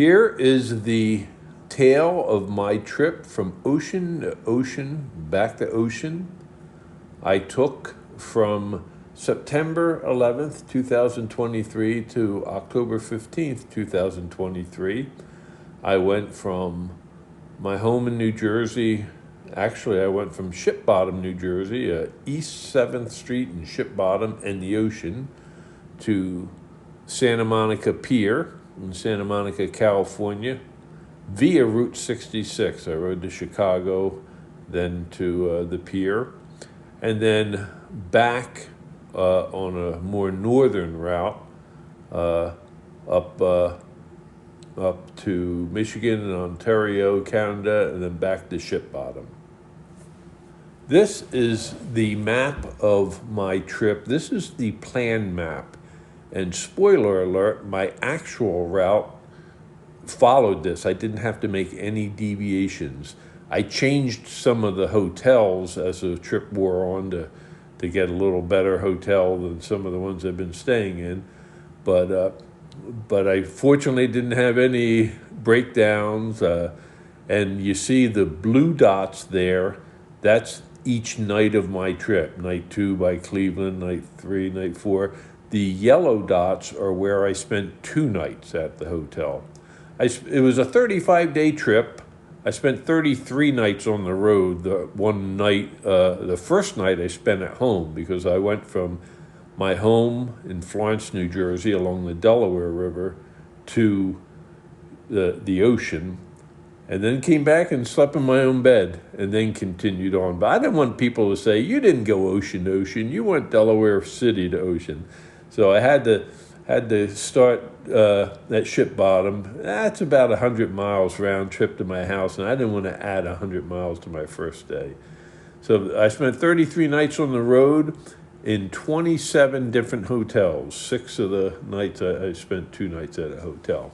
Here is the tale of my trip from ocean to ocean, back to ocean. I took from September 11th, 2023 to October 15th, 2023. I went from my home in New Jersey. Actually, I went from Ship Bottom, New Jersey, East 7th Street in Ship Bottom and the ocean, to Santa Monica Pier in Santa Monica, California, via Route 66. I rode to Chicago, then to the pier, and then back on a more northern route up to Michigan and Ontario, Canada, and then back to Ship Bottom. This is the map of my trip. This is the plan map. And spoiler alert, my actual route followed this. I didn't have to make any deviations. I changed some of the hotels as the trip wore on to get a little better hotel than some of the ones I've been staying in. But I fortunately didn't have any breakdowns. And you see the blue dots there. That's each night of my trip. Night 2 by Cleveland, night 3, night 4. The yellow dots are where I spent 2 nights at the hotel. It was a 35-day trip. I spent 33 nights on the road. The first night I spent at home because I went from my home in Florence, New Jersey, along the Delaware River to the ocean, and then came back and slept in my own bed, and then continued on. But I didn't want people to say, you didn't go ocean to ocean, you went Delaware City to ocean. So I had to start at Ship Bottom. That's about 100 miles round trip to my house, and I didn't want to add 100 miles to my first day. So I spent 33 nights on the road in 27 different hotels. 6 of the nights I spent 2 nights at a hotel.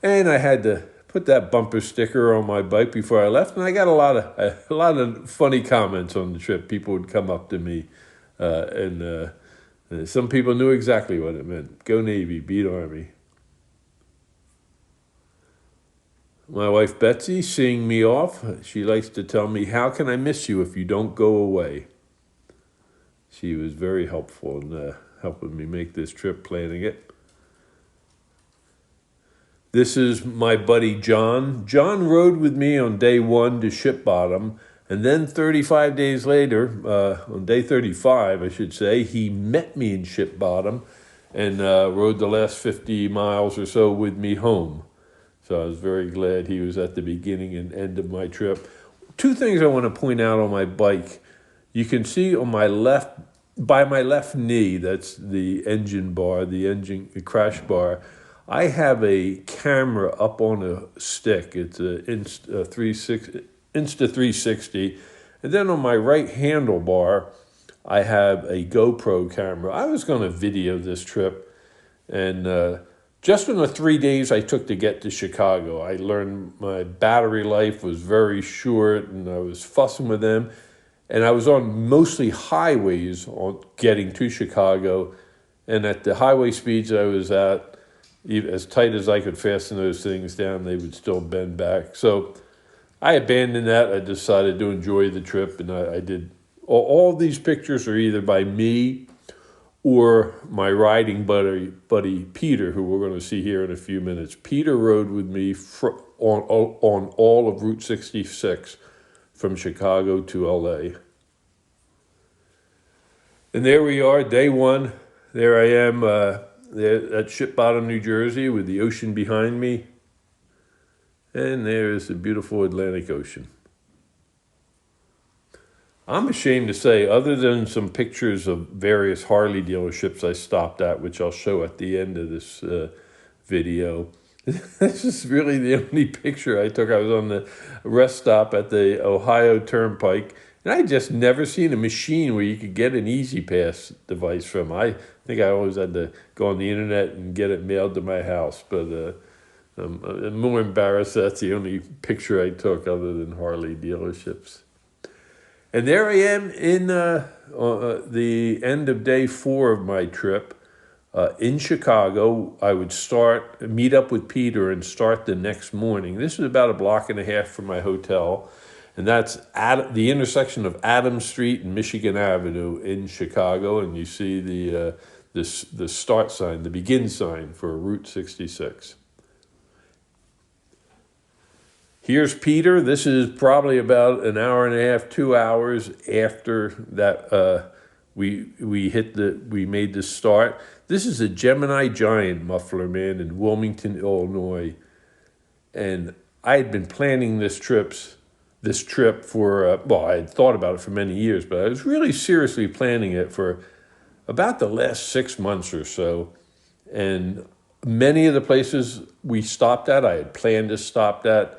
And I had to put that bumper sticker on my bike before I left, and I got a lot of funny comments on the trip. People would come up to me, and some people knew exactly what it meant. Go Navy, beat Army. My wife Betsy, seeing me off, she likes to tell me, how can I miss you if you don't go away? She was very helpful in helping me make this trip, planning it. This is my buddy John. John rode with me on day 1 to Ship Bottom, and then 35 days later, on day 35, I should say, he met me in Ship Bottom and rode the last 50 miles or so with me home. So I was very glad he was at the beginning and end of my trip. 2 things I want to point out on my bike. You can see on my left, by my left knee, that's the engine bar, the crash bar, I have a camera up on a stick. It's a Insta360. And then on my right handlebar, I have a GoPro camera. I was going to video this trip, and just in the 3 days I took to get to Chicago, I learned my battery life was very short, and I was fussing with them. And I was on mostly highways on getting to Chicago, and at the highway speeds I was at, as tight as I could fasten those things down, they would still bend back. So I abandoned that. I decided to enjoy the trip, and I did. All these pictures are either by me or my riding buddy Peter, who we're going to see here in a few minutes. Peter rode with me on all of Route 66 from Chicago to LA. And there we are, day 1. There I am there at Ship Bottom, New Jersey, with the ocean behind me. And there is the beautiful Atlantic Ocean. I'm ashamed to say, other than some pictures of various Harley dealerships I stopped at, which I'll show at the end of this video, this is really the only picture I took. I was on the rest stop at the Ohio Turnpike, and I just never seen a machine where you could get an Easy Pass device from. I think I always had to go on the internet and get it mailed to my house, but I'm more embarrassed that's the only picture I took other than Harley dealerships. And there I am in the end of day 4 of my trip. In Chicago, I would meet up with Peter and start the next morning. This is about a block and a half from my hotel, and that's at the intersection of Adams Street and Michigan Avenue in Chicago, and you see the start sign, the begin sign for Route 66. Here's Peter. This is probably about an hour and a half, 2 hours after that we made the start. This is a Gemini Giant muffler man in Wilmington, Illinois, and I had been planning this trip for I had thought about it for many years, but I was really seriously planning it for about the last 6 months or so. And many of the places we stopped at, I had planned to stop at,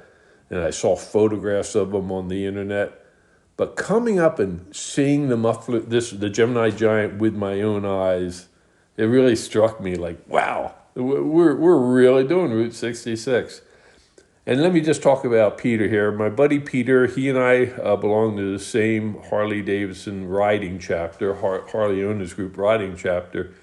and I saw photographs of them on the internet. But coming up and seeing the Gemini Giant with my own eyes, it really struck me like, wow, we're really doing Route 66. And let me just talk about Peter here. My buddy Peter, he and I belong to the same Harley-Davidson riding chapter, Harley Owners Group riding chapter,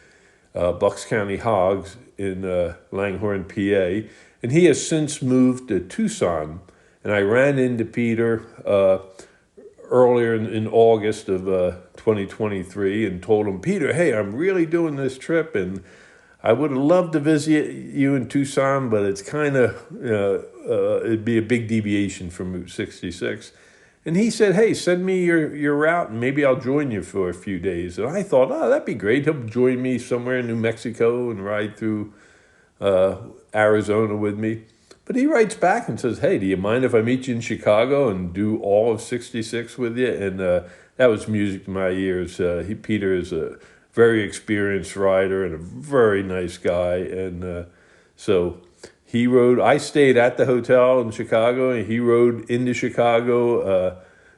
Bucks County Hogs in Langhorne, PA. And he has since moved to Tucson. And I ran into Peter earlier in August of 2023 and told him, Peter, hey, I'm really doing this trip, and I would have loved to visit you in Tucson, but it's kind of, it'd be a big deviation from Route 66. And he said, hey, send me your route, and maybe I'll join you for a few days. And I thought, oh, that'd be great. He'll join me somewhere in New Mexico and ride through Arizona with me. But he writes back and says, hey, do you mind if I meet you in Chicago and do all of 66 with you? And that was music to my ears. Peter is a very experienced rider and a very nice guy. And so he rode. I stayed at the hotel in Chicago, and he rode into Chicago.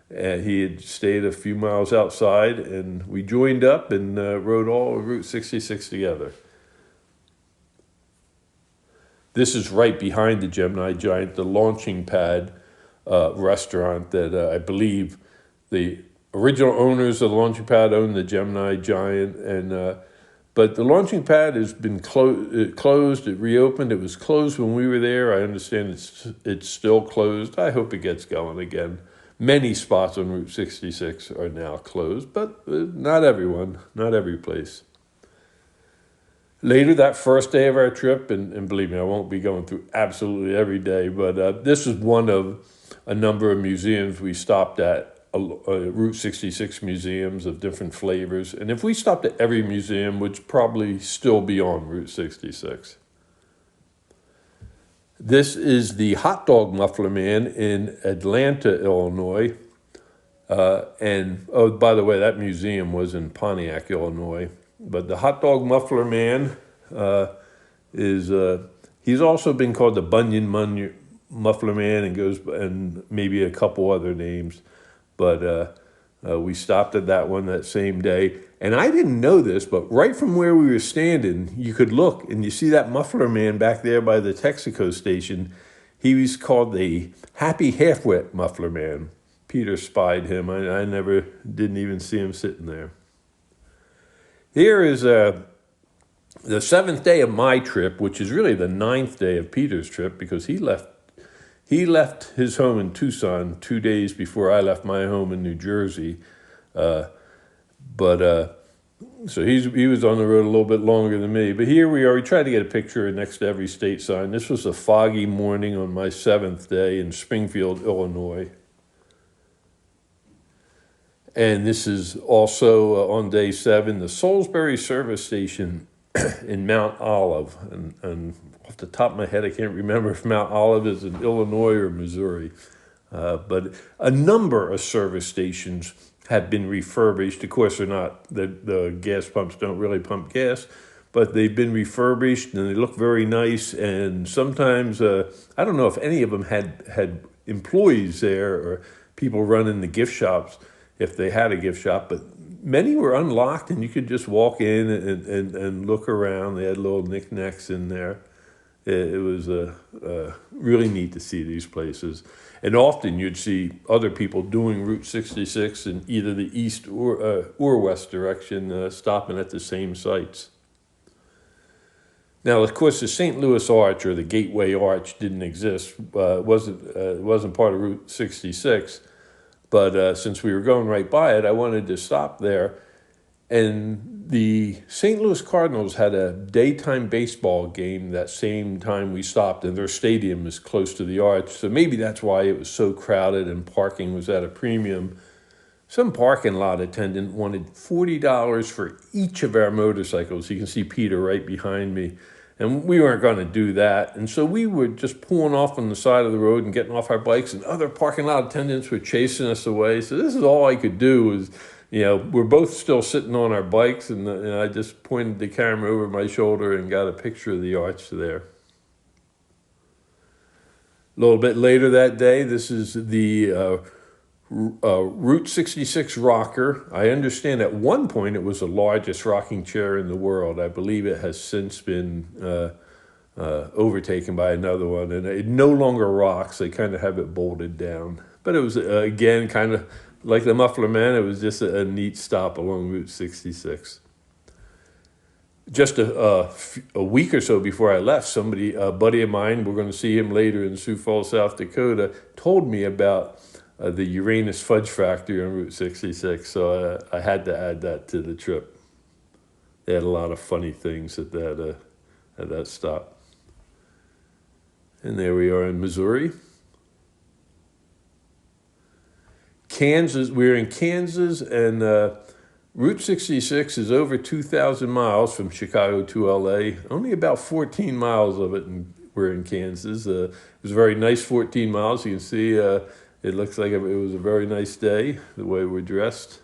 And he had stayed a few miles outside, and we joined up and rode all of Route 66 together. This is right behind the Gemini Giant, the Launching Pad restaurant that I believe the original owners of the Launching Pad own the Gemini Giant. But the Launching Pad has been closed. It reopened. It was closed when we were there. I understand it's still closed. I hope it gets going again. Many spots on Route 66 are now closed, but not everyone, not every place. Later, that first day of our trip, and believe me, I won't be going through absolutely every day, but this is one of a number of museums we stopped at, Route 66 museums of different flavors. And if we stopped at every museum, would probably still be on Route 66. This is the Hot Dog Muffler Man in Atlanta, Illinois. And, oh, by the way, that museum was in Pontiac, Illinois. But the Hot Dog Muffler Man he's also been called the Bunion Muffler Man and maybe a couple other names. But we stopped at that one that same day. And I didn't know this, but right from where we were standing, you could look and you see that Muffler Man back there by the Texaco station. He was called the Happy Half-Wet Muffler Man. Peter spied him. I didn't even see him sitting there. Here is the seventh day of my trip, which is really the ninth day of Peter's trip, because he left his home in Tucson 2 days before I left my home in New Jersey. So he was on the road a little bit longer than me. But here we are. We tried to get a picture next to every state sign. This was a foggy morning on my seventh day in Springfield, Illinois. And this is also on day 7, the Salisbury service station in Mount Olive. And off the top of my head, I can't remember if Mount Olive is in Illinois or Missouri. But a number of service stations have been refurbished. Of course, they're not, the gas pumps don't really pump gas, but they've been refurbished and they look very nice. And sometimes, I don't know if any of them had employees there or people running the gift shops, if they had a gift shop, but many were unlocked and you could just walk in and look around. They had little knickknacks in there. It was really neat to see these places. And often you'd see other people doing Route 66 in either the east or west direction, stopping at the same sites. Now, of course, the St. Louis Arch or the Gateway Arch didn't exist. It wasn't part of Route 66. But since we were going right by it, I wanted to stop there. And the St. Louis Cardinals had a daytime baseball game that same time we stopped, and their stadium is close to the arch. So maybe that's why it was so crowded and parking was at a premium. Some parking lot attendant wanted $40 for each of our motorcycles. You can see Peter right behind me. And we weren't going to do that. And so we were just pulling off on the side of the road and getting off our bikes, and other parking lot attendants were chasing us away. So this is all I could do was, we're both still sitting on our bikes, and I just pointed the camera over my shoulder and got a picture of the arch there. A little bit later that day, this is the Route 66 rocker. I understand at one point it was the largest rocking chair in the world. I believe it has since been overtaken by another one, and it no longer rocks. They kind of have it bolted down. But it was, again, kind of like the Muffler Man. It was just a neat stop along Route 66. Just a week or so before I left, a buddy of mine, we're going to see him later in Sioux Falls, South Dakota, told me about the Uranus Fudge Factory on Route 66, so I had to add that to the trip. They had a lot of funny things at that stop. And there we are in Missouri. Kansas, we're in Kansas, and Route 66 is over 2,000 miles from Chicago to LA. Only about 14 miles of it, and we're in Kansas. It was a very nice 14 miles. You can see it looks like it was a very nice day, the way we're dressed.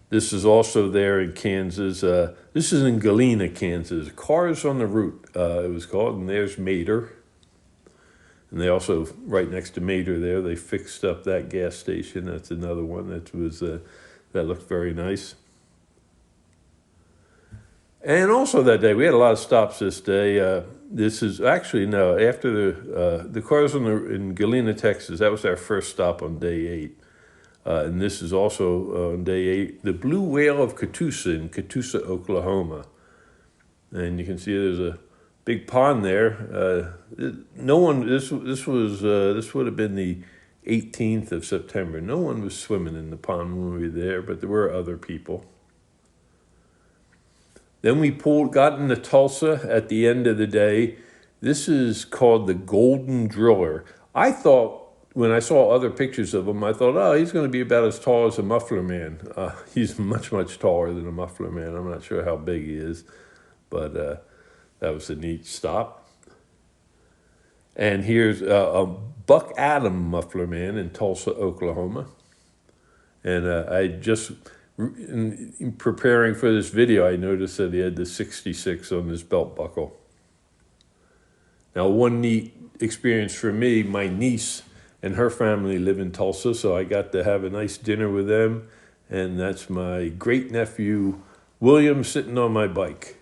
This is also there in Kansas. This is in Galena, Kansas. Cars on the Route, it was called, and there's Mater. And they also, right next to Mater there, they fixed up that gas station. That's another one that looked very nice. And also that day, we had a lot of stops this day. This is actually, no, after the cars in Galena, Texas, that was our first stop on day 8. And this is also on day 8, the Blue Whale of Catoosa in Catoosa, Oklahoma. And you can see there's a big pond there. This would have been the 18th of September. No one was swimming in the pond when we were there, but there were other people. Then we got into Tulsa at the end of the day. This is called the Golden Driller. I thought, when I saw other pictures of him, I thought, oh, he's going to be about as tall as a Muffler Man. He's much, much taller than a Muffler Man. I'm not sure how big he is, but that was a neat stop. And here's a Buck Adam Muffler Man in Tulsa, Oklahoma. And I just, in preparing for this video, I noticed that he had the 66 on his belt buckle. Now, one neat experience for me, my niece and her family live in Tulsa, so I got to have a nice dinner with them. And that's my great-nephew, William, sitting on my bike.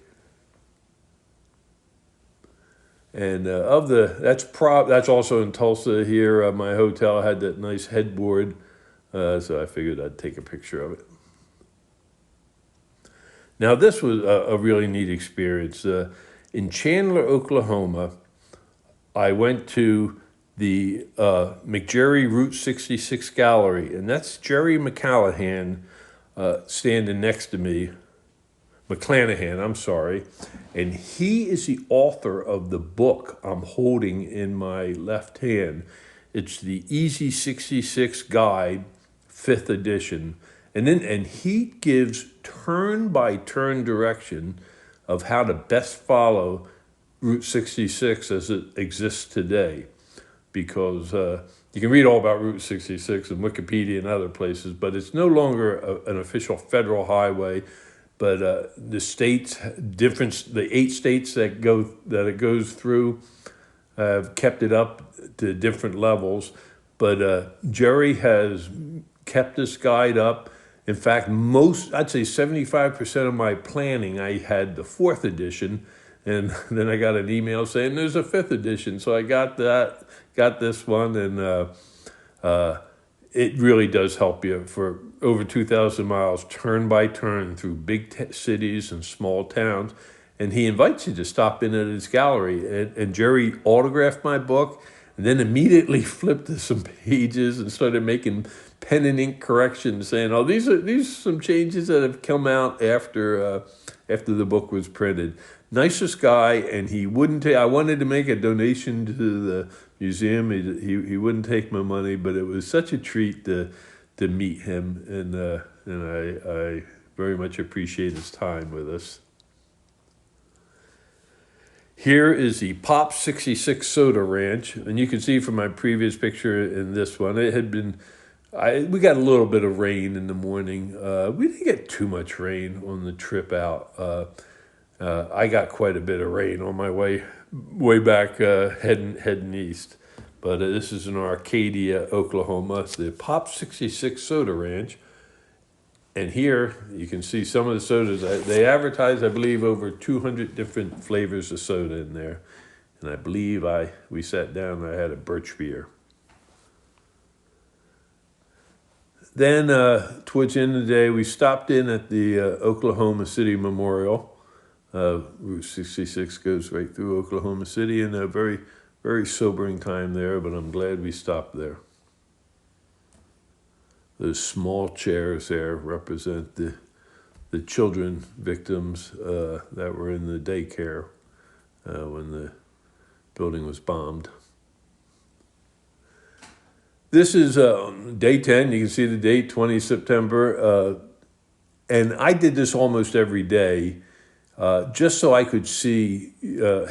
And that's also in Tulsa here. My hotel had that nice headboard, so I figured I'd take a picture of it. Now, this was a really neat experience. In Chandler, Oklahoma, I went to the McJerry Route 66 Gallery, and that's Jerry McClanahan standing next to me. McClanahan, I'm sorry. And he is the author of the book I'm holding in my left hand. It's the Easy 66 Guide, 5th edition. And he gives turn-by-turn direction of how to best follow Route 66 as it exists today. Because you can read all about Route 66 in Wikipedia and other places, but it's no longer an official federal highway. But the 8 states that it goes through have kept it up to different levels. But Jerry has kept this guide up. In fact, I'd say 75% of my planning, I had the 4th edition, and then I got an email saying there's a 5th edition. So I got this one, and it really does help you for over 2,000 miles, turn by turn, through big cities and small towns. and he invites you to stop in at his gallery. And Jerry autographed my book, and then immediately flipped to some pages and started making pen and ink corrections, saying, "Oh, these are some changes that have come out after the book was printed." Nicest guy, and he wouldn't take. I wanted to make a donation to the museum. He wouldn't take my money, but it was such a treat to meet him, and I very much appreciate his time with us. Here is the Pop 66 Soda Ranch, and you can see from my previous picture in this one, it had been, we got a little bit of rain in the morning. We didn't get too much rain on the trip out. I got quite a bit of rain on my way back heading east. But this is in Arcadia, Oklahoma. It's the Pop 66 Soda Ranch. And here you can see some of the sodas. They advertise, I believe, over 200 different flavors of soda in there. And I believe we sat down and I had a birch beer. Then towards the end of the day, we stopped in at the Oklahoma City Memorial. Route 66 goes right through Oklahoma City, and a very, very sobering time there, but I'm glad we stopped there. Those small chairs there represent the children victims that were in the daycare when the building was bombed. This is day 10. You can see the date, 20 September. And I did this almost every day just so I could see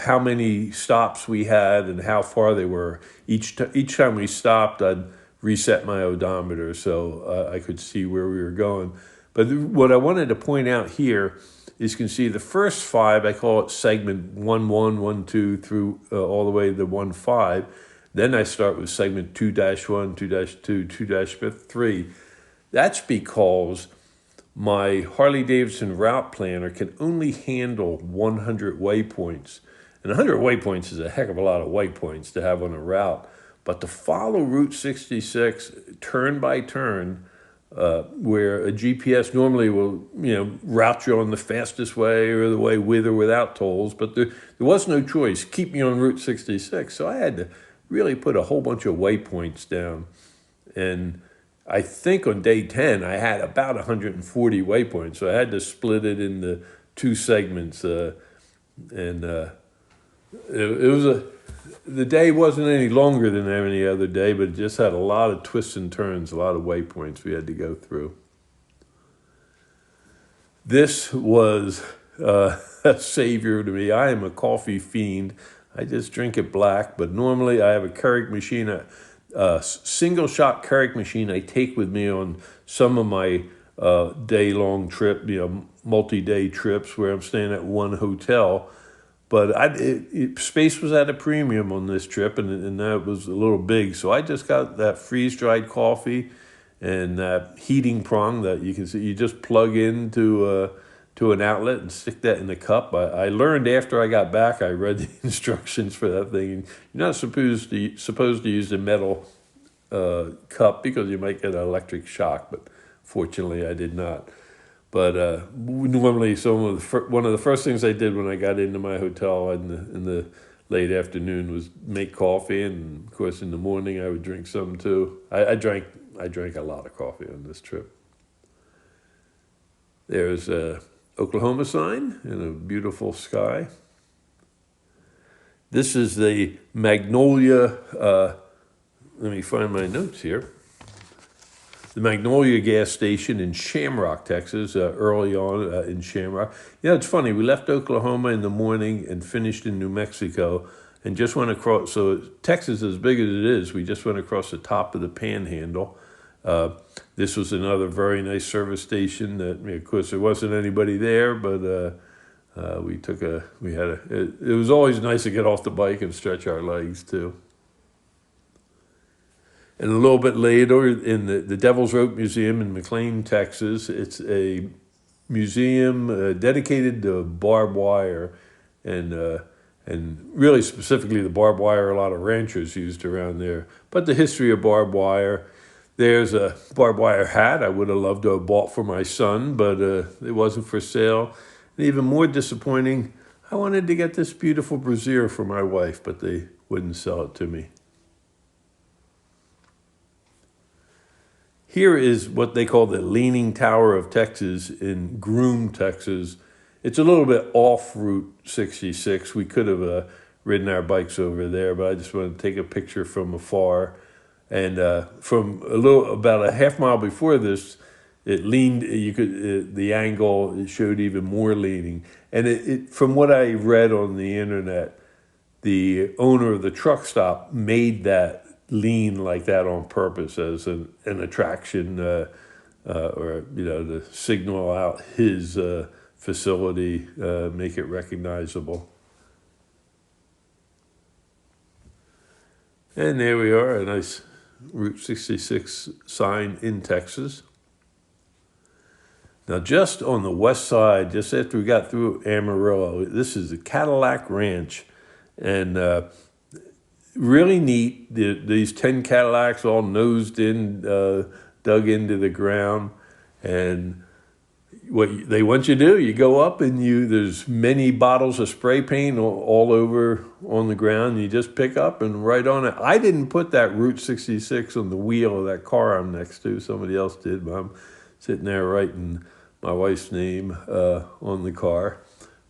how many stops we had and how far they were. Each time we stopped, I'd reset my odometer so I could see where we were going. But what I wanted to point out here is you can see the first 5, I call it segment 1-1, 1-2 through all the way to 1-5. Then I start with segment 2-1, 2-2, 2-3. That's because my Harley-Davidson route planner can only handle 100 waypoints. And 100 waypoints is a heck of a lot of waypoints to have on a route. But to follow Route 66 turn by turn, where a GPS normally will, route you on the fastest way or the way with or without tolls, but there was no choice. Keep me on Route 66. So I had to really put a whole bunch of waypoints down. And I think on day 10, I had about 140 waypoints. So I had to split it into 2 segments. It was the day wasn't any longer than any other day, but it just had a lot of twists and turns, a lot of waypoints we had to go through. This was a savior to me. I am a coffee fiend. I just drink it black, but normally I have a Keurig machine, a single shot Keurig machine I take with me on some of my day-long trip, multi-day trips where I'm staying at one hotel. But space was at a premium on this trip, and that was a little big. So I just got that freeze-dried coffee and that heating prong that you can see. You just plug into to an outlet and stick that in the cup. I learned after I got back, I read the instructions for that thing. You're not supposed to use a metal cup because you might get an electric shock, but fortunately I did not. But normally, one of the first things I did when I got into my hotel in the late afternoon was make coffee, and of course in the morning I would drink some too. I drank a lot of coffee on this trip. There's a Oklahoma sign and a beautiful sky. This is the Magnolia. Let me find my notes here. The Magnolia gas station in Shamrock, Texas, early on in Shamrock. It's funny. We left Oklahoma in the morning and finished in New Mexico and just went across. So Texas, as big as it is, we just went across the top of the Panhandle. This was another very nice service station that, of course, there wasn't anybody there, but it was always nice to get off the bike and stretch our legs, too. And a little bit later, in the Devil's Rope Museum in McLean, Texas, it's a museum dedicated to barbed wire, and really specifically the barbed wire a lot of ranchers used around there. But the history of barbed wire. There's a barbed wire hat I would have loved to have bought for my son, but it wasn't for sale. And even more disappointing, I wanted to get this beautiful brassiere for my wife, but they wouldn't sell it to me. Here is what they call the Leaning Tower of Texas in Groom, Texas. It's a little bit off Route 66. We could have ridden our bikes over there, but I just wanted to take a picture from afar. And from about a half mile before this, it leaned. The angle, it showed even more leaning. And from what I read on the internet, the owner of the truck stop made that lean like that on purpose as an attraction, or to signal out his facility, make it recognizable. And there we are, a nice Route 66 sign in Texas. Now, just on the west side, just after we got through Amarillo, this is the Cadillac Ranch. And really neat. These 10 Cadillacs all nosed in, dug into the ground. And what they want you to do, you go up and there's many bottles of spray paint all over on the ground. You just pick up and write on it. I didn't put that Route 66 on the wheel of that car I'm next to. Somebody else did, but I'm sitting there writing my wife's name on the car.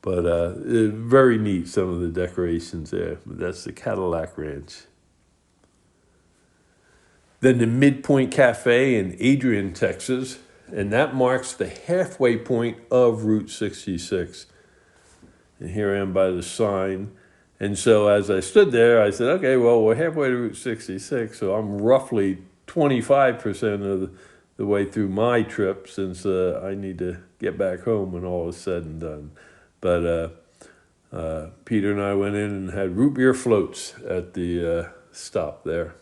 But very neat, some of the decorations there. But that's the Cadillac Ranch. Then the Midpoint Cafe in Adrian, Texas. And that marks the halfway point of Route 66. And here I am by the sign. And so as I stood there, I said, okay, well, we're halfway to Route 66. So I'm roughly 25% of the way through my trip, since I need to get back home when all is said and done. But Peter and I went in and had root beer floats at the stop there.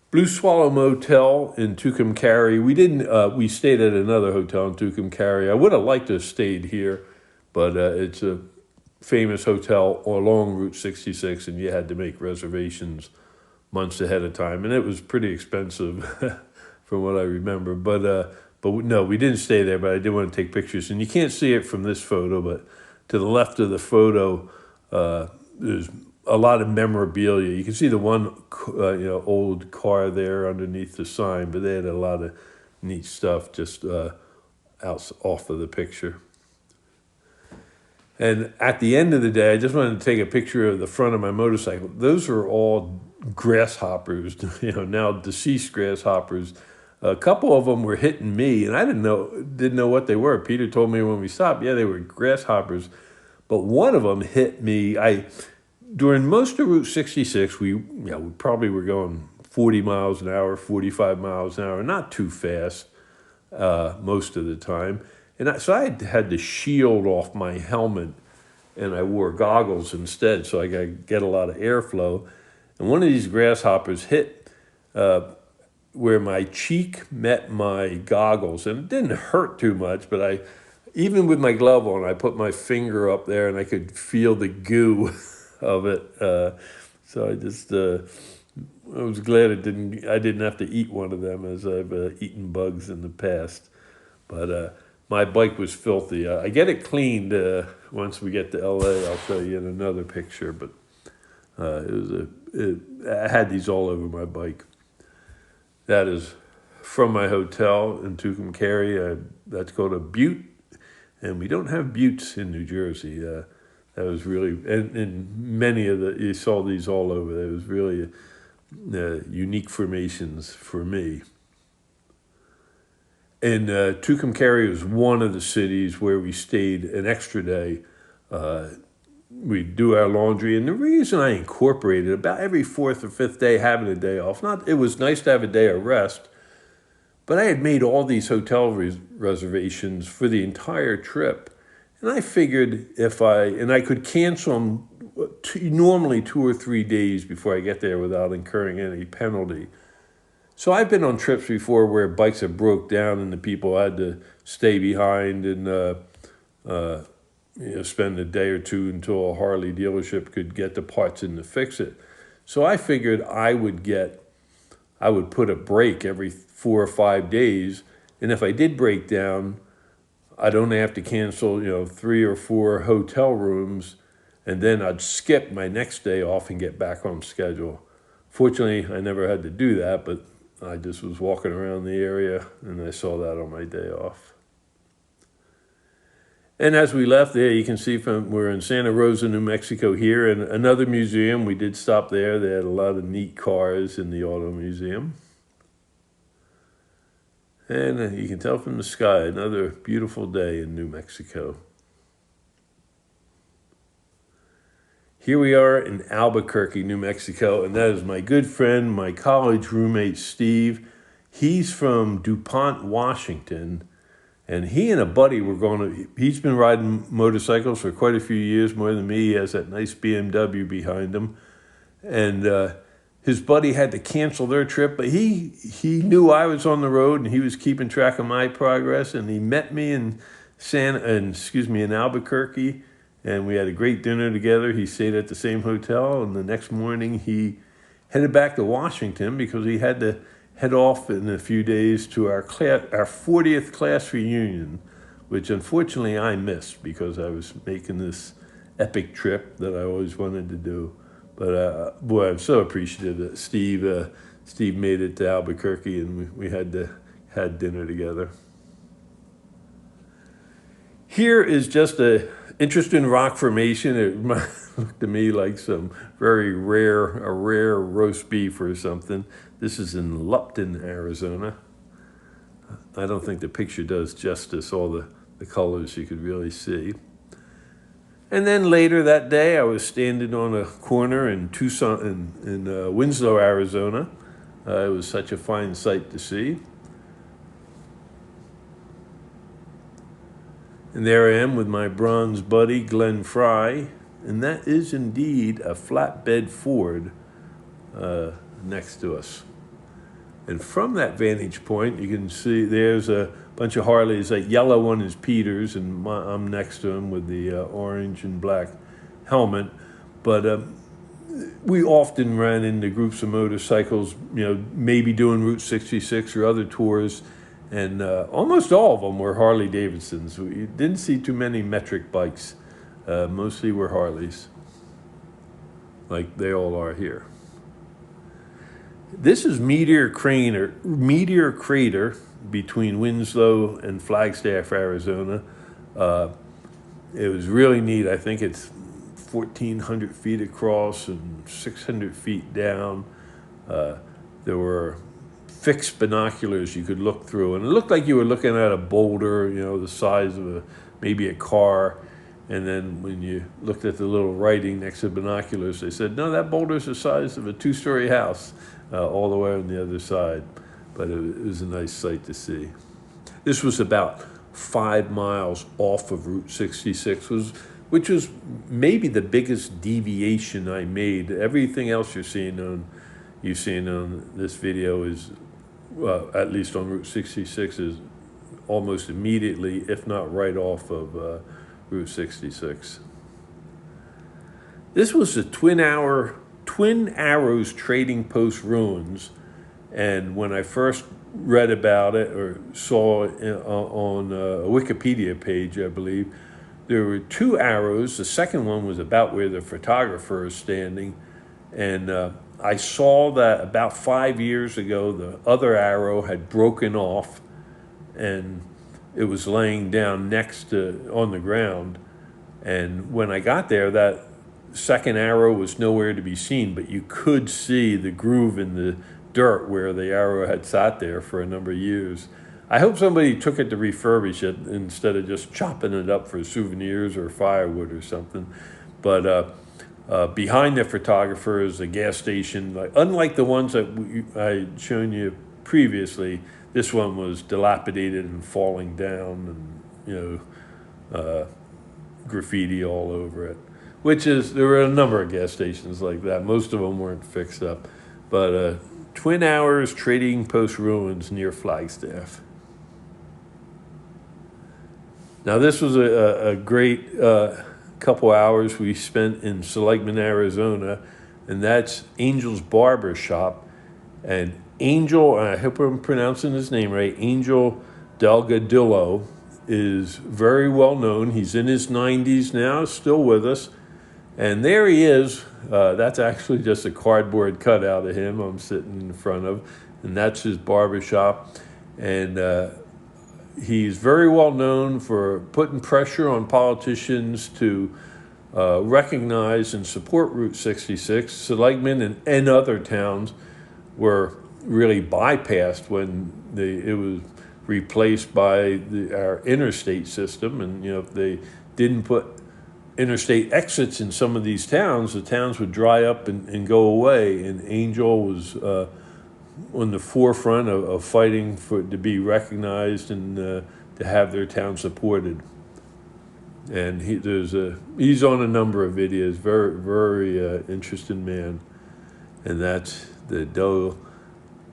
Blue Swallow Motel in Tucumcari. We stayed at another hotel in Tucumcari. I would have liked to have stayed here, but it's a famous hotel along Route 66, and you had to make reservations months ahead of time, and it was pretty expensive from what I remember. But no, we didn't stay there, but I did want to take pictures. And you can't see it from this photo, but to the left of the photo, there's a lot of memorabilia. You can see the one old car there underneath the sign, but they had a lot of neat stuff just off of the picture. And at the end of the day, I just wanted to take a picture of the front of my motorcycle. Those are all grasshoppers, now deceased grasshoppers. A couple of them were hitting me, and I didn't know what they were. Peter told me when we stopped, yeah, they were grasshoppers. But one of them hit me. During most of Route 66, we probably were going 40 miles an hour, 45 miles an hour, not too fast most of the time. And so I had to shield off my helmet, and I wore goggles instead, so I could get a lot of airflow. And one of these grasshoppers hit where my cheek met my goggles, and it didn't hurt too much, but even with my glove on, I put my finger up there, and I could feel the goo of it. So I was glad I didn't have to eat one of them, as I've eaten bugs in the past. But my bike was filthy. I get it cleaned once we get to LA. I'll show you in another picture. But I had these all over my bike. That is from my hotel in Tucumcari. That's called a butte, and we don't have buttes in New Jersey. That was really, and many you saw these all over. It was really unique formations for me. And Tucumcari was one of the cities where we stayed an extra day. We'd do our laundry, and the reason I incorporated about every fourth or fifth day having a day off, it was nice to have a day of rest, but I had made all these hotel reservations for the entire trip. And I figured I could cancel them normally 2 or 3 days before I get there without incurring any penalty. So I've been on trips before where bikes have broke down and the people had to stay behind and spend a day or two until a Harley dealership could get the parts in to fix it. So I figured I would put a break every 4 or 5 days, and if I did break down, I'd only have to cancel, 3 or 4 hotel rooms, and then I'd skip my next day off and get back on schedule. Fortunately, I never had to do that, but I just was walking around the area and I saw that on my day off. And as we left there, you can see we're in Santa Rosa, New Mexico here, and another museum. We did stop there. They had a lot of neat cars in the auto museum. And you can tell from the sky, another beautiful day in New Mexico. Here we are in Albuquerque, New Mexico, and that is my good friend, my college roommate, Steve. He's from DuPont, Washington, and he and a buddy he's been riding motorcycles for quite a few years, more than me. He has that nice BMW behind him. And his buddy had to cancel their trip, but he knew I was on the road and he was keeping track of my progress, and he met me in Albuquerque, and we had a great dinner together. He stayed at the same hotel, and the next morning he headed back to Washington because he had to head off in a few days to our 40th class reunion, which unfortunately I missed because I was making this epic trip that I always wanted to do. But boy, I'm so appreciative that Steve made it to Albuquerque, and we had dinner together. Here is just a interesting rock formation. It looked to me like some very rare roast beef or something. This is in Lupton, Arizona. I don't think the picture does justice, all the colors you could really see. And then later that day, I was standing on a corner in Winslow, Arizona. It was such a fine sight to see. And there I am with my bronze buddy, Glenn Fry, and that is indeed a flatbed Ford next to us. And from that vantage point, you can see there's a bunch of Harleys. That yellow one is Peter's, and I'm next to him with the orange and black helmet. But we often ran into groups of motorcycles, maybe doing Route 66 or other tours, and almost all of them were Harley-Davidsons. We didn't see too many metric bikes. Mostly were Harleys, like they all are here. This is Meteor Crater between Winslow and Flagstaff, Arizona. It was really neat. I think it's 1,400 feet across and 600 feet down. There were fixed binoculars you could look through, and it looked like you were looking at a boulder, the size of maybe a car. And then when you looked at the little writing next to binoculars, they said, no, that boulder's the size of a 2-story house, all the way on the other side. But it was a nice sight to see. This was about 5 miles off of Route 66, which was maybe the biggest deviation I made. Everything else you've seen on this video is, at least on Route 66, is almost immediately, if not right off of Route 66. This was the Twin Arrows Trading Post ruins, and when I first read about it or saw it on a Wikipedia page, I believe, there were 2 arrows. The second one was about where the photographer is standing, and I saw that about 5 years ago the other arrow had broken off, and it was laying down on the ground. And when I got there, that second arrow was nowhere to be seen, but you could see the groove in the dirt where the arrow had sat there for a number of years. I hope somebody took it to refurbish it instead of just chopping it up for souvenirs or firewood or something. But behind the photographer is a gas station. Unlike the ones that I had shown you previously, this one was dilapidated and falling down, and graffiti all over it. There were a number of gas stations like that. Most of them weren't fixed up, but Twin Arrows Trading Post ruins near Flagstaff. Now this was a great couple hours we spent in Seligman, Arizona, and that's Angel's Barber Shop, and Angel, I hope I'm pronouncing his name right, Angel Delgadillo is very well known. He's in his 90s now, still with us. And there he is. That's actually just a cardboard cutout of him I'm sitting in front of. And that's his barbershop. And he's very well known for putting pressure on politicians to recognize and support Route 66. Seligman and other towns were really bypassed when it was replaced by our interstate system. And, if they didn't put interstate exits in some of these towns, the towns would dry up and go away. And Angel was on the forefront of fighting to be recognized and to have their town supported. And he's on a number of videos. Very, very interesting man. And that's the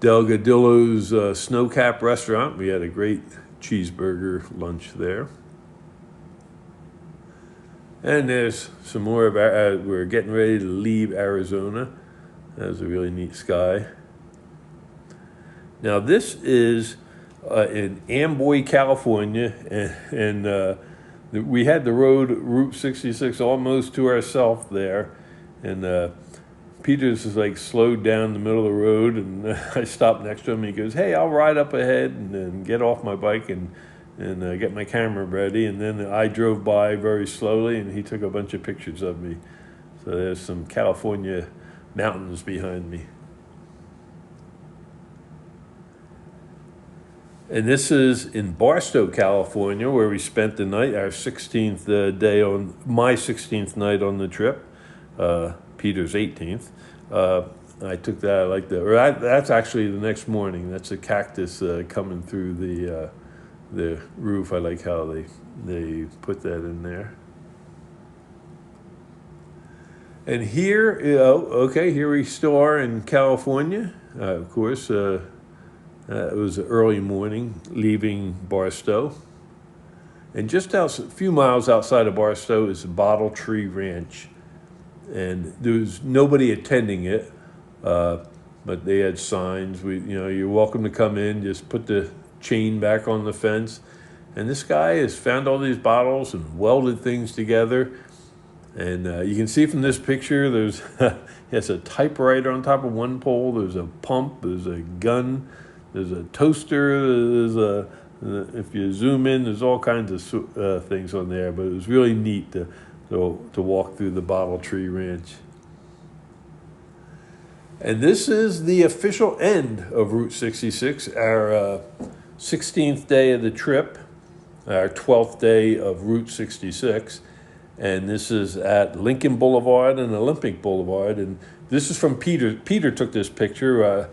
Delgadillo's Snow Cap restaurant. We had a great cheeseburger lunch there. And there's some more of we're getting ready to leave Arizona. That was a really neat sky. Now this is in Amboy, California, and we had the Route 66 almost to ourselves there, and Peter's is like slowed down in the middle of the road, and I stopped next to him. And he goes, "Hey, I'll ride up ahead and get off my bike and get my camera ready." And then I drove by very slowly, and he took a bunch of pictures of me. So there's some California mountains behind me. And this is in Barstow, California, where we spent the night, our 16th day on, my 16th night on the trip, Peter's 18th. I took that, I like that. That's actually the next morning. That's a cactus coming through the roof. I like how they put that in there. And here, here we still are in California. Of course, it was an early morning leaving Barstow. And just a few miles outside of Barstow is the Bottle Tree Ranch. And there was nobody attending it, but they had signs. You're welcome to come in, just put the chain back on the fence. And this guy has found all these bottles and welded things together. And you can see from this picture, there's he has a typewriter on top of one pole. There's a pump. There's a gun. There's a toaster. If you zoom in, there's all kinds of things on there. But it was really neat to walk through the Bottle Tree Ranch. And this is the official end of Route 66, our 16th day of the trip, our 12th day of Route 66. And this is at Lincoln Boulevard and Olympic Boulevard. And this is from Peter. Peter took this picture.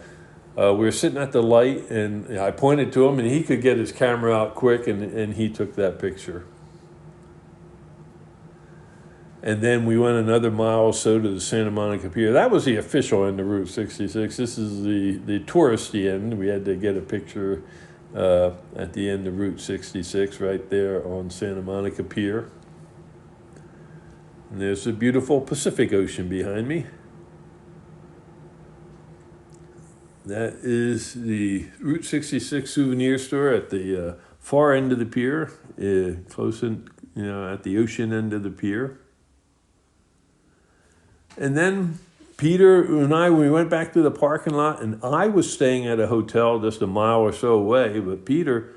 We were sitting at the light, and I pointed to him, and he could get his camera out quick, and he took that picture. And then we went another mile or so to the Santa Monica Pier. That was the official end of Route 66. This is the touristy end. We had to get a picture at the end of Route 66 right there on Santa Monica Pier. And there's the beautiful Pacific Ocean behind me. That is the Route 66 souvenir store at the far end of the pier, close in, at the ocean end of the pier. And then Peter and I, we went back to the parking lot, and I was staying at a hotel just a mile or so away, but Peter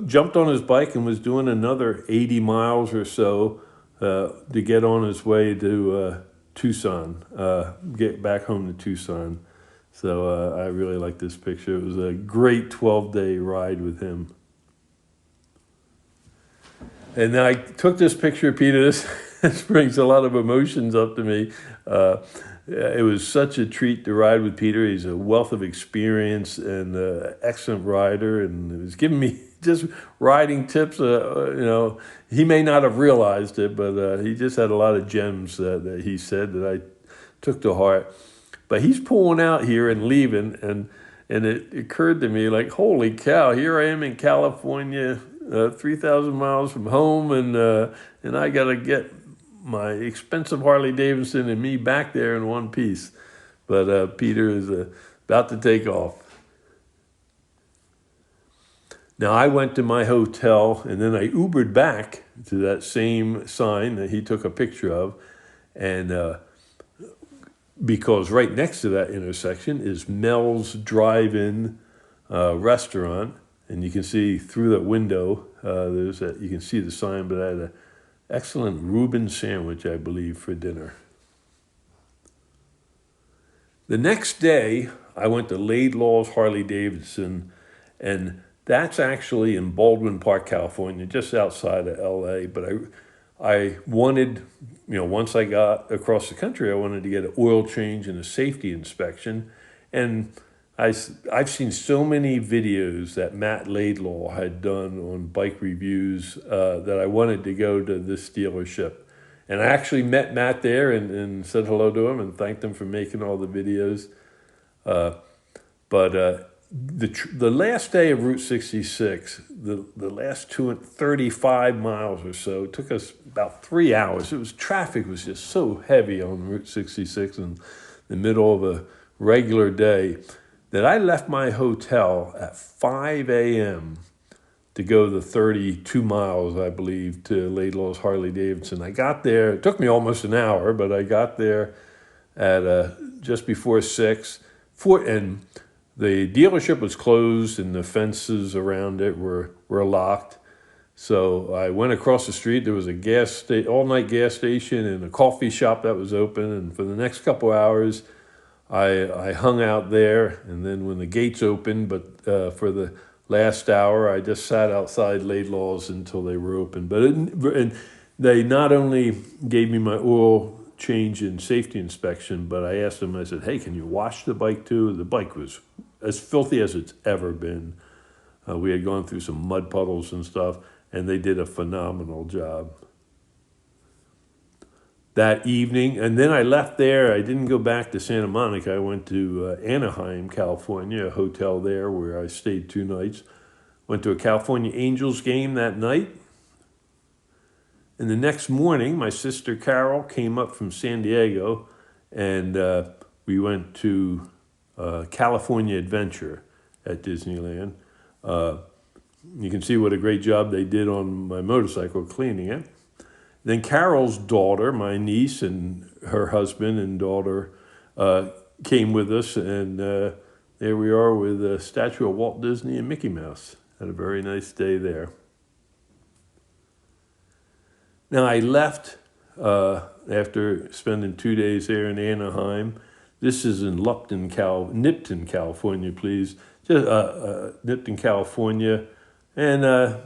jumped on his bike and was doing another 80 miles or so to get on his way to Tucson, get back home to Tucson. So I really like this picture. It was a great 12-day ride with him. And I took this picture of Peter. This brings a lot of emotions up to me. It was such a treat to ride with Peter. He's a wealth of experience and an excellent rider, and he was giving me just riding tips. He may not have realized it, but he just had a lot of gems that he said that I took to heart. But he's pulling out here and leaving, and it occurred to me, like, holy cow, here I am in California, 3,000 miles from home, and I got to get my expensive Harley-Davidson and me back there in one piece. But Peter is about to take off. Now, I went to my hotel and then I Ubered back to that same sign that he took a picture of. And because right next to that intersection is Mel's Drive-In restaurant. And you can see through that window, you can see the sign, but I had an excellent Reuben sandwich, I believe, for dinner. The next day, I went to Laidlaw's Harley-Davidson, and that's actually in Baldwin Park, California, just outside of LA. But I wanted, once I got across the country, I wanted to get an oil change and a safety inspection. And I've seen so many videos that Matt Laidlaw had done on bike reviews that I wanted to go to this dealership. And I actually met Matt there and said hello to him and thanked him for making all the videos. But the last day of Route 66, the last 35 miles or so, it took us about 3 hours. Traffic was just so heavy on Route 66 in the middle of a regular day that I left my hotel at 5 a.m. to go the 32 miles, I believe, to Laidlaw's Harley-Davidson. I got there, it took me almost an hour, but I got there at just before 6. And the dealership was closed and the fences around it were locked. So I went across the street. There was a all-night gas station and a coffee shop that was open. And for the next couple hours, I hung out there. And then when the gates opened, but for the last hour, I just sat outside Laidlaw's until they were open. And they not only gave me my oil change and safety inspection, but I asked them, I said, hey, can you wash the bike too? The bike was as filthy as it's ever been. We had gone through some mud puddles and stuff, and they did a phenomenal job that evening. And then I left there. I didn't go back to Santa Monica. I went to Anaheim, California, a hotel there where I stayed 2 nights. Went to a California Angels game that night. And the next morning, my sister Carol came up from San Diego, and we went to California Adventure at Disneyland. You can see what a great job they did on my motorcycle cleaning it. Then Carol's daughter, my niece, and her husband and daughter came with us, and there we are with a statue of Walt Disney and Mickey Mouse. Had a very nice day there. Now, I left after spending 2 days there in Anaheim. This is in Nipton, California, please. Just Nipton, California. And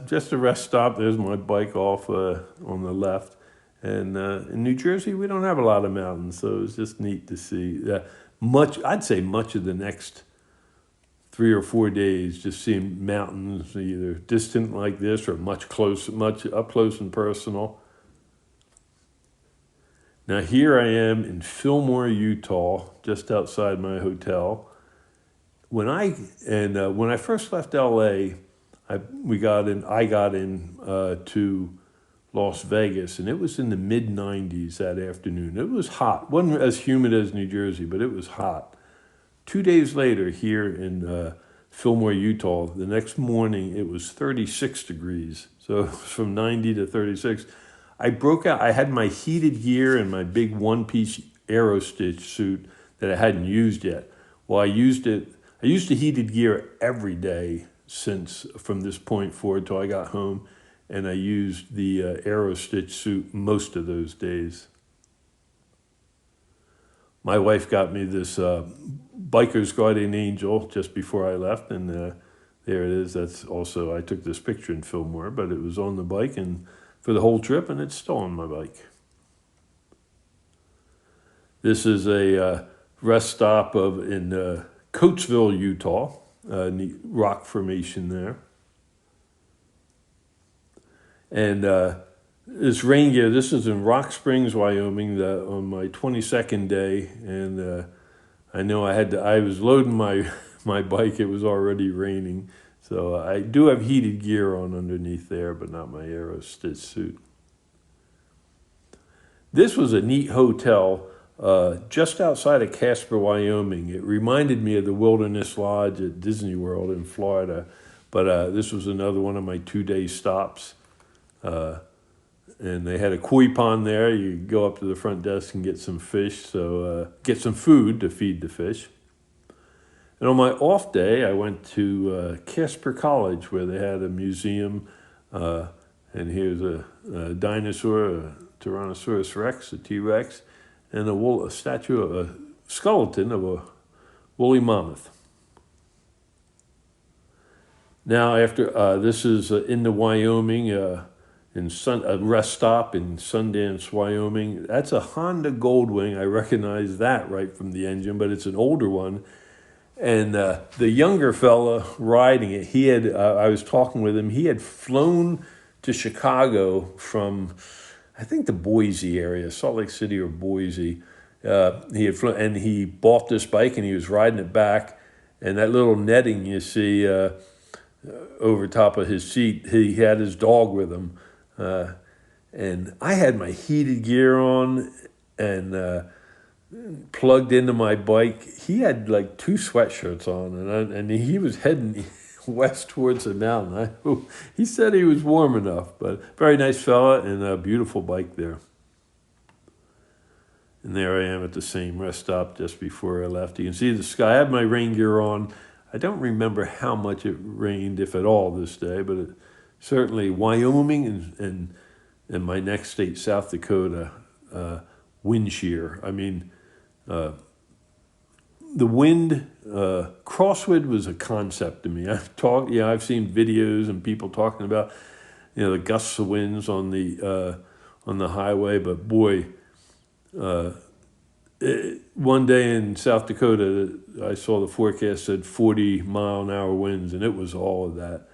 just a rest stop. There's my bike off on the left. And in New Jersey, we don't have a lot of mountains, so it was just neat to see. I'd say much of the next 3 or 4 days, just seeing mountains either distant like this or much up close and personal. Now here I am in Fillmore, Utah, just outside my hotel. When I first left LA, I got in to Las Vegas, and it was in the mid-90s that afternoon. It was hot. It wasn't as humid as New Jersey, but it was hot. 2 days later, here in Fillmore, Utah, the next morning it was 36 degrees. So it was from 90 to 36. I broke out. I had my heated gear and my big one-piece Aerostitch suit that I hadn't used yet. Well, I used the heated gear every day from this point forward till I got home, and I used the Aerostitch suit most of those days. My wife got me this Biker's Guardian Angel just before I left, and there it is. That's also, I took this picture in Fillmore, but it was on the bike and for the whole trip, and it's still on my bike. This is a rest stop in Coatesville, Utah, neat rock formation there. And this rain gear, this is in Rock Springs, Wyoming, on my 22nd day, and I know I was loading my bike, it was already raining. So I do have heated gear on underneath there, but not my Aerostitch suit. This was a neat hotel just outside of Casper, Wyoming. It reminded me of the Wilderness Lodge at Disney World in Florida. But this was another one of my 2-day stops. And they had a koi pond there. You go up to the front desk and get some fish, get some food to feed the fish. And on my off day, I went to Casper College, where they had a museum. And here's a dinosaur, a Tyrannosaurus Rex, a T-Rex, and a statue of a skeleton of a woolly mammoth. Now, after this is into Wyoming, a rest stop in Sundance, Wyoming. That's a Honda Goldwing. I recognize that right from the engine, but it's an older one. And the younger fella riding it, I was talking with him, he had flown to Chicago from, I think, the Boise area, Salt Lake City or Boise. He had flown, and he bought this bike, and he was riding it back. And that little netting you see over top of his seat, he had his dog with him. And I had my heated gear on and plugged into my bike. He had like 2 sweatshirts on, and he was heading west towards the mountain. He said he was warm enough, but very nice fella and a beautiful bike there. And there I am at the same rest stop just before I left. You can see the sky. I have my rain gear on. I don't remember how much it rained, if at all, this day, but certainly Wyoming and my next state, South Dakota, wind shear. I mean, the wind, crosswind was a concept to me. I've seen videos and people talking about, the gusts of winds on the highway, but boy, one day in South Dakota, I saw the forecast said 40-mile-an-hour winds, and it was all of that.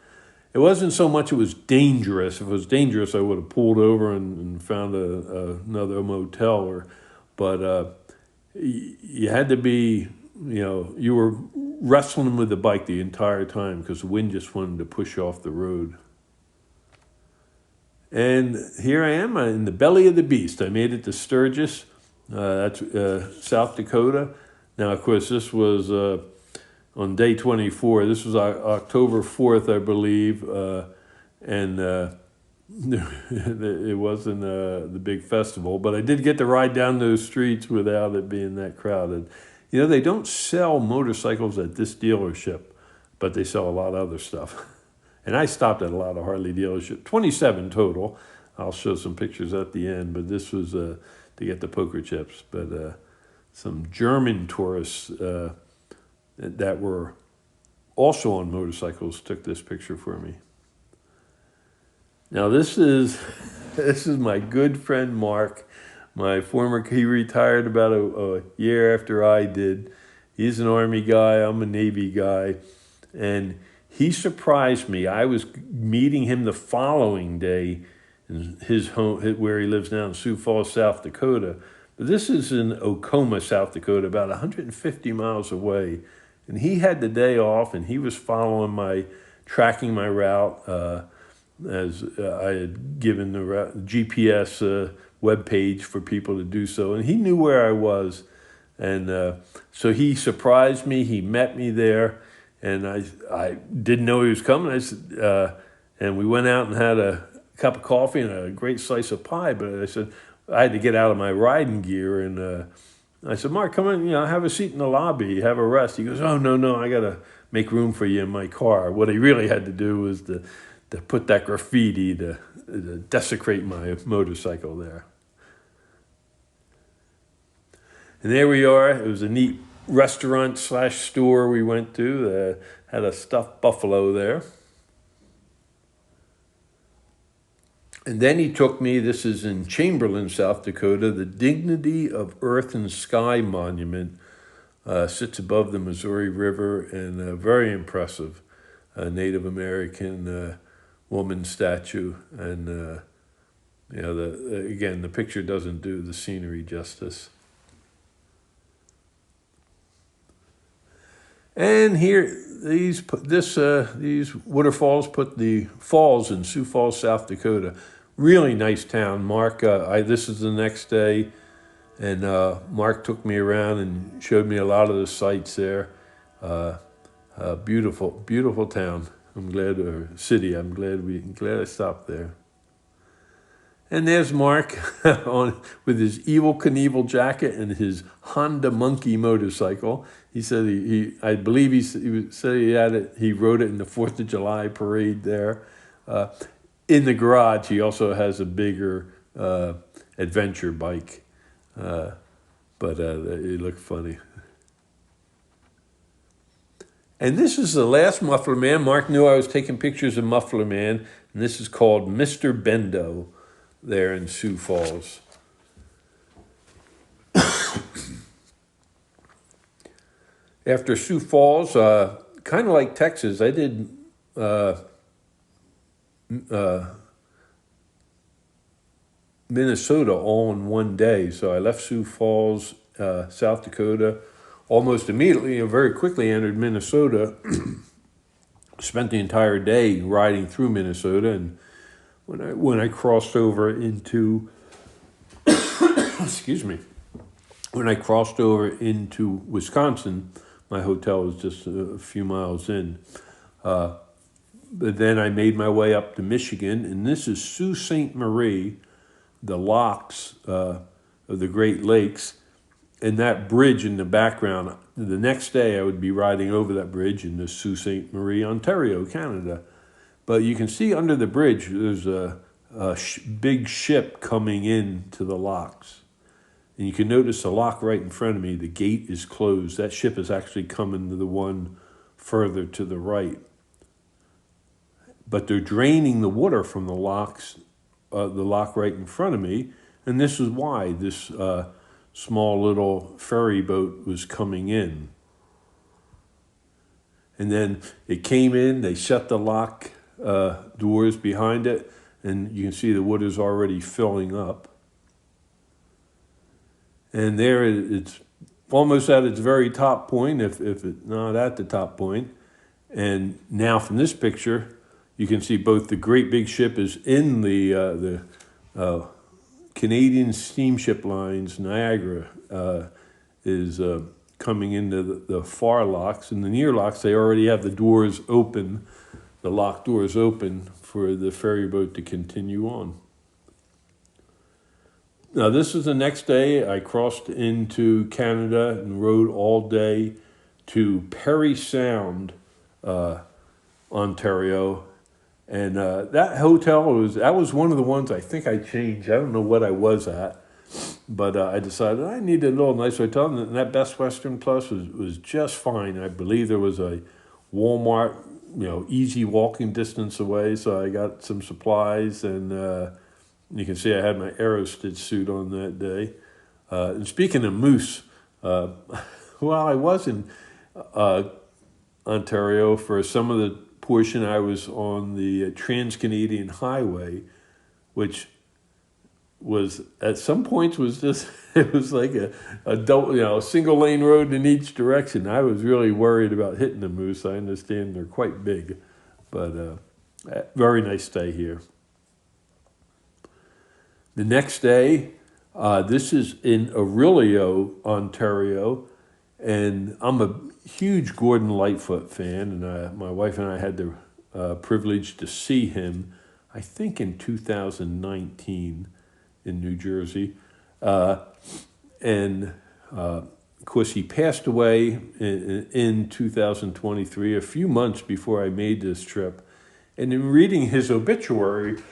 It wasn't so much it was dangerous. If it was dangerous, I would have pulled over and found another motel. But you had to be, you were wrestling with the bike the entire time because the wind just wanted to push you off the road. And here I am in the belly of the beast. I made it to Sturgis. That's South Dakota. Now, of course, this was on day 24. This was October 4th, I believe, and it wasn't the big festival. But I did get to ride down those streets without it being that crowded. They don't sell motorcycles at this dealership, but they sell a lot of other stuff. And I stopped at a lot of Harley dealerships, 27 total. I'll show some pictures at the end, but this was to get the poker chips. But some German tourists that were also on motorcycles took this picture for me. Now this is my good friend Mark, he retired about a year after I did. He's an Army guy, I'm a Navy guy, and he surprised me. I was meeting him the following day in his home, where he lives now in Sioux Falls, South Dakota. But this is in Okoma, South Dakota, about 150 miles away. And he had the day off, and he was tracking my route as I had given the GPS webpage for people to do so. And he knew where I was. And so he surprised me. He met me there. And I didn't know he was coming. I said, and we went out and had a cup of coffee and a great slice of pie. But I said, I had to get out of my riding gear. And I said, Mark, come in, have a seat in the lobby, have a rest. He goes, oh, no, I got to make room for you in my car. What he really had to do was to put that graffiti to desecrate my motorcycle there. And there we are. It was a neat restaurant/store we went to. Had a stuffed buffalo there. And then he took me, this is in Chamberlain, South Dakota, the Dignity of Earth and Sky Monument sits above the Missouri River, and very impressive Native American woman statue. And, again, the picture doesn't do the scenery justice. And here, these waterfalls put the falls in Sioux Falls, South Dakota. Really nice town. Mark, this is the next day, and Mark took me around and showed me a lot of the sights there. Beautiful, beautiful town. I'm glad, or city. I'm glad I stopped there. And there's Mark on with his Evel Knievel jacket and his Honda Monkey motorcycle. He said I believe said he had it. He rode it in the 4th of July parade there. In the garage, he also has a bigger adventure bike, but it looked funny. And this is the last Muffler Man. Mark knew I was taking pictures of Muffler Man, and this is called Mr. Bendo there in Sioux Falls. After Sioux Falls, kind of like Texas, I did Minnesota all in one day. So I left Sioux Falls, South Dakota, almost immediately and very quickly entered Minnesota. Spent the entire day riding through Minnesota, and when I crossed over into excuse me, when I crossed over into Wisconsin, my hotel was just a few miles in. But then I made my way up to Michigan, and this is Sault Ste. Marie, the locks of the Great Lakes, and that bridge in the background. The next day I would be riding over that bridge in the Sault Ste. Marie, Ontario, Canada. But you can see under the bridge there's a big ship coming in to the locks. And you can notice the lock right in front of me, the gate is closed. That ship is actually coming to the one further to the right. But they're draining the water from the lock right in front of me, and this is why this small little ferry boat was coming in. And then it came in, they shut the lock doors behind it, and you can see the water's already filling up. And there it's almost at its very top point, if it's not at the top point. And now from this picture, you can see both the great big ship is in the Canadian Steamship Lines, Niagara, is coming into the far locks. And the near locks, they already have the doors open, the lock doors open for the ferry boat to continue on. Now, this is the next day. I crossed into Canada and rode all day to Parry Sound, Ontario. And that hotel was one of the ones I think I changed. I don't know what I was at, but I decided I needed a little nice hotel. And that Best Western Plus was just fine. I believe there was a Walmart, easy walking distance away. So I got some supplies, and you can see I had my Aerostitch suit on that day. And speaking of moose, I was in Ontario for some of the portion. I was on the Trans-Canadian Highway, which was at some points was just it was like a single lane road in each direction. I was really worried about hitting the moose. I understand they're quite big, but very nice stay here. The next day, this is in Aurelio, Ontario, and I'm a huge Gordon Lightfoot fan, and my wife and I had the privilege to see him, I think in 2019 in New Jersey. And of course, he passed away in 2023, a few months before I made this trip. And in reading his obituary,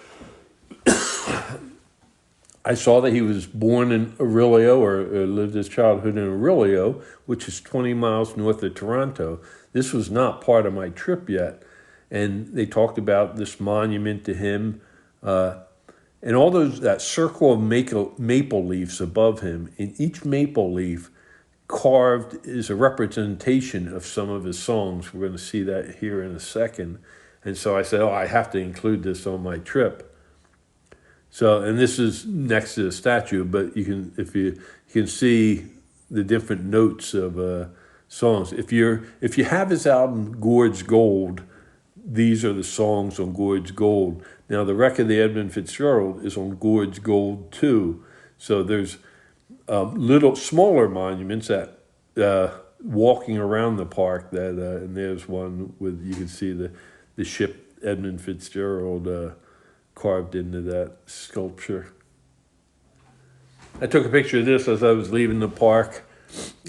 I saw that he was born in Aurelio, or lived his childhood in Aurelio, which is 20 miles north of Toronto. This was not part of my trip yet. And they talked about this monument to him, and all that circle of maple leaves above him. And each maple leaf carved is a representation of some of his songs. We're going to see that here in a second. And so I said, I have to include this on my trip. So, and this is next to the statue, but you can see the different notes of songs. If you have his album Gord's Gold, these are the songs on Gord's Gold. Now, the Wreck of the Edmund Fitzgerald is on Gord's Gold too. So there's little smaller monuments that walking around the park. And there's one with, you can see the ship Edmund Fitzgerald carved into that sculpture. I took a picture of this as I was leaving the park.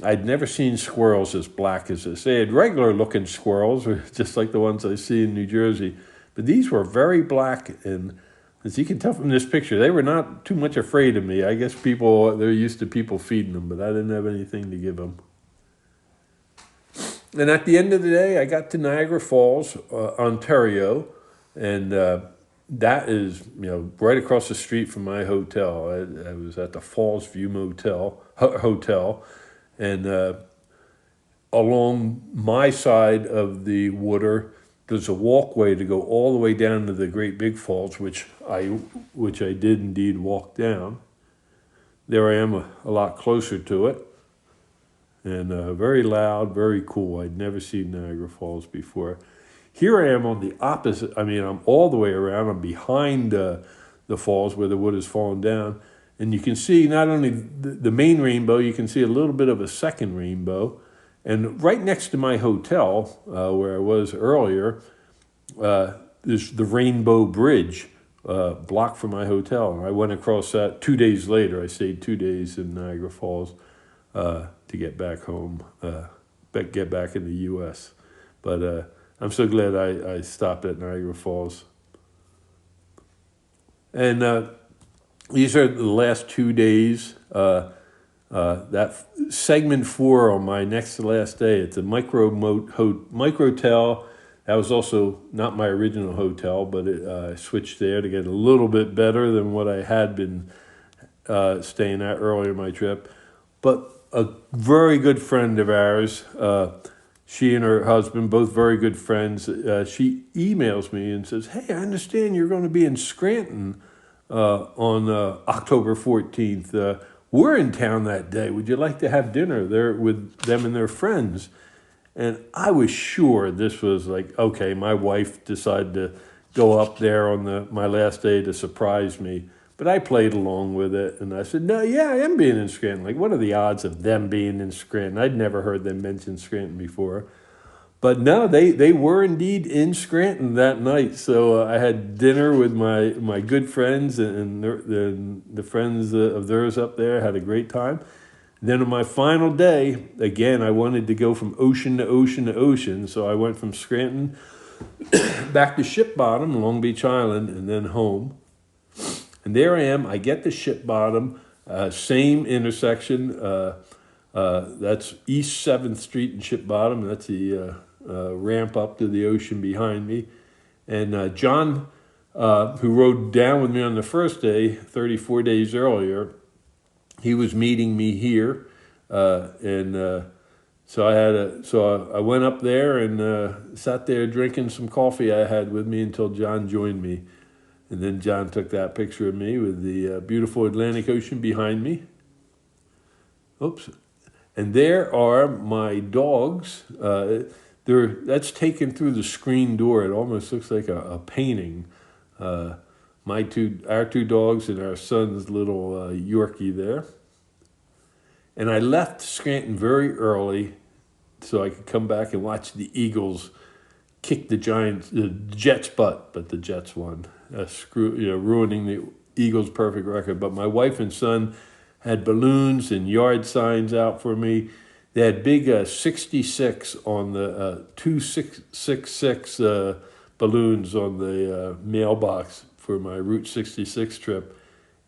I'd never seen squirrels as black as this. They had regular looking squirrels, just like the ones I see in New Jersey. But these were very black, and as you can tell from this picture, they were not too much afraid of me. I guess they're used to people feeding them, but I didn't have anything to give them. And at the end of the day, I got to Niagara Falls, Ontario, and that is, right across the street from my hotel. I was at the Falls View Hotel, and along my side of the water, there's a walkway to go all the way down to the Great Big Falls, which I did indeed walk down. There I am, a lot closer to it, and very loud, very cool. I'd never seen Niagara Falls before. Here I am on the opposite. I'm all the way around. I'm behind the falls where the wood has fallen down. And you can see not only the main rainbow, you can see a little bit of a second rainbow. And right next to my hotel, where I was earlier, there's the Rainbow Bridge, blocked from my hotel. And I went across that 2 days later. I stayed 2 days in Niagara Falls to get back home, get back in the U.S. But I'm so glad I stopped at Niagara Falls. And these are the last 2 days. That segment 4 on my next to last day, it's a microtel. That was also not my original hotel, but I switched there to get a little bit better than what I had been staying at earlier in my trip. But a very good friend of ours, she and her husband, both very good friends, she emails me and says, "Hey, I understand you're going to be in Scranton on October 14th. We're in town that day. Would you like to have dinner there with them and their friends?" And I was sure this was like, okay, my wife decided to go up there on my last day to surprise me. But I played along with it, and I said, "No, yeah, I am being in Scranton. Like, what are the odds of them being in Scranton?" I'd never heard them mention Scranton before. But no, they were indeed in Scranton that night. So I had dinner with my good friends and the friends of theirs up there. Had a great time. Then on my final day, again, I wanted to go from ocean to ocean to ocean. So I went from Scranton back to Ship Bottom, Long Beach Island, and then home. And there I am. I get to Ship Bottom, same intersection. That's East 7th Street in Ship Bottom. That's the ramp up to the ocean behind me. And John, who rode down with me on the first day, 34 days earlier, he was meeting me here. So I went up there and sat there drinking some coffee I had with me until John joined me. And then John took that picture of me with the beautiful Atlantic Ocean behind me. Oops. And there are my dogs. That's taken through the screen door. It almost looks like a painting. Our two dogs and our son's little Yorkie there. And I left Scranton very early so I could come back and watch the Eagles kick the Jets' butt, but the Jets won. Ruining the Eagles' perfect record. But my wife and son had balloons and yard signs out for me. They had big 66 on the 266 balloons on the mailbox for my Route 66 trip.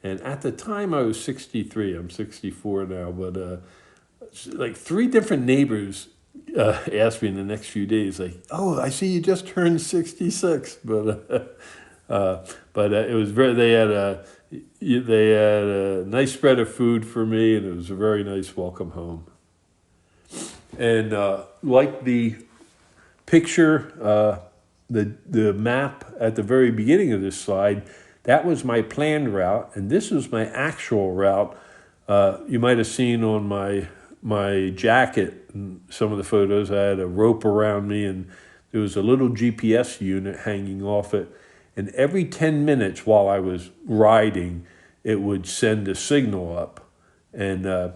And at the time I was 63. I'm 64 now, but like 3 different neighbors asked me in the next few days, like, "Oh, I see you just turned 66." But it was very. They had a nice spread of food for me, and it was a very nice welcome home. And like the picture, the map at the very beginning of this slide, that was my planned route, and this was my actual route. You might have seen on my jacket and some of the photos, I had a rope around me, and there was a little GPS unit hanging off it. And every 10 minutes while I was riding, it would send a signal up. And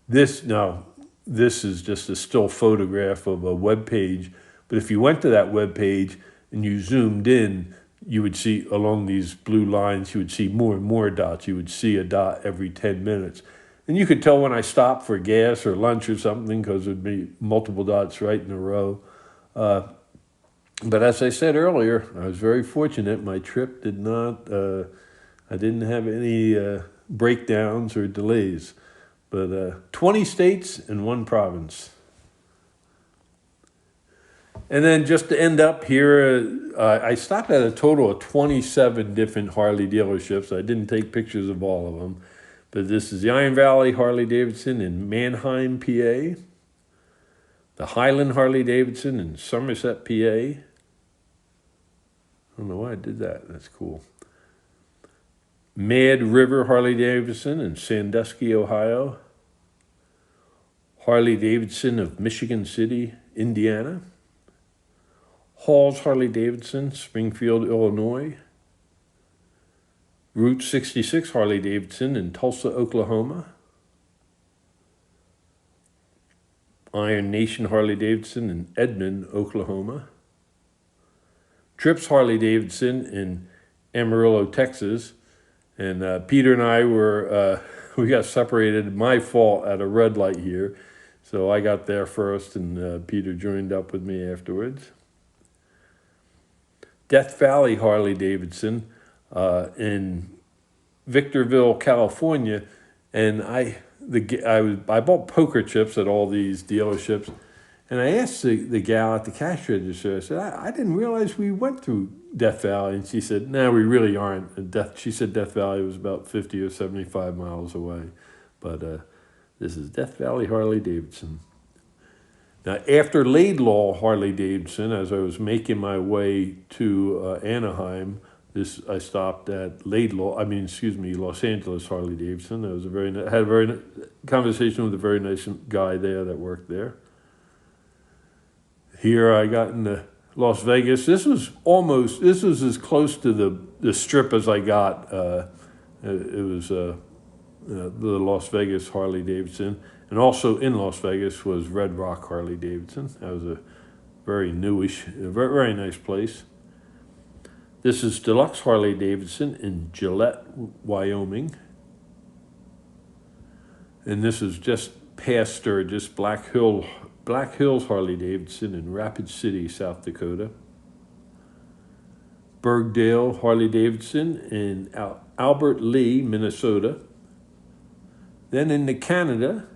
this is just a still photograph of a web page. But if you went to that web page, and you zoomed in, you would see along these blue lines, you would see more and more dots. You would see a dot every 10 minutes. And you could tell when I stopped for gas or lunch or something because there'd be multiple dots right in a row. But as I said earlier, I was very fortunate. My trip did not, I didn't have any breakdowns or delays. But 20 states and 1 province. And then just to end up here, I stopped at a total of 27 different Harley dealerships. I didn't take pictures of all of them. But this is the Iron Valley Harley-Davidson in Manheim, PA. The Highland Harley-Davidson in Somerset, PA. I don't know why I did that. That's cool. Mad River Harley-Davidson in Sandusky, Ohio. Harley-Davidson of Michigan City, Indiana. Hall's Harley-Davidson, Springfield, Illinois. Route 66 Harley-Davidson in Tulsa, Oklahoma. Iron Nation Harley-Davidson in Edmond, Oklahoma. Trips Harley-Davidson in Amarillo, Texas. And Peter and I we got separated, my fault, at a red light here. So I got there first and Peter joined up with me afterwards. Death Valley Harley-Davidson in Victorville, California. And I bought poker chips at all these dealerships. And I asked the gal at the cash register, I said, I didn't realize we went through Death Valley. And she said, no, we really aren't. She said Death Valley was about 50 or 75 miles away. But this is Death Valley Harley-Davidson. Now, after Laidlaw Harley-Davidson, as I was making my way to Anaheim, I stopped at Los Angeles Harley-Davidson. I had a very conversation with a very nice guy there that worked there. Here I got into Las Vegas. This was as close to the strip as I got. It was the Las Vegas Harley-Davidson. And also in Las Vegas was Red Rock Harley-Davidson. That was a very newish, very, very nice place. This is Deluxe Harley-Davidson in Gillette, Wyoming. And this is just past Sturgis, Black Hills Harley-Davidson in Rapid City, South Dakota. Bergdale Harley-Davidson in Albert Lea, Minnesota. Then into Canada,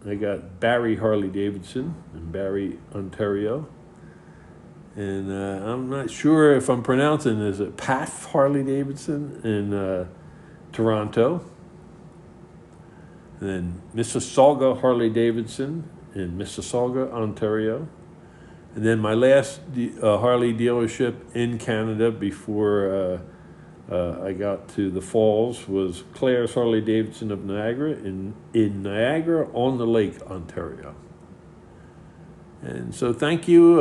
I got Barry Harley-Davidson in Barrie, Ontario. And I'm not sure if I'm pronouncing it. Is it Path Harley-Davidson in Toronto? And then Mississauga Harley-Davidson in Mississauga, Ontario. And then my last Harley dealership in Canada before I got to the Falls was Claire's Harley-Davidson of Niagara in Niagara-on-the-Lake, Ontario. And so thank you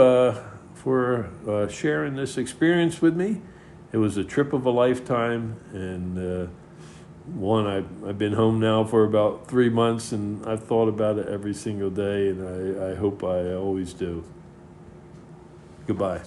for sharing this experience with me. It was a trip of a lifetime, and I've been home now for about 3 months, and I've thought about it every single day, and I hope I always do. Goodbye.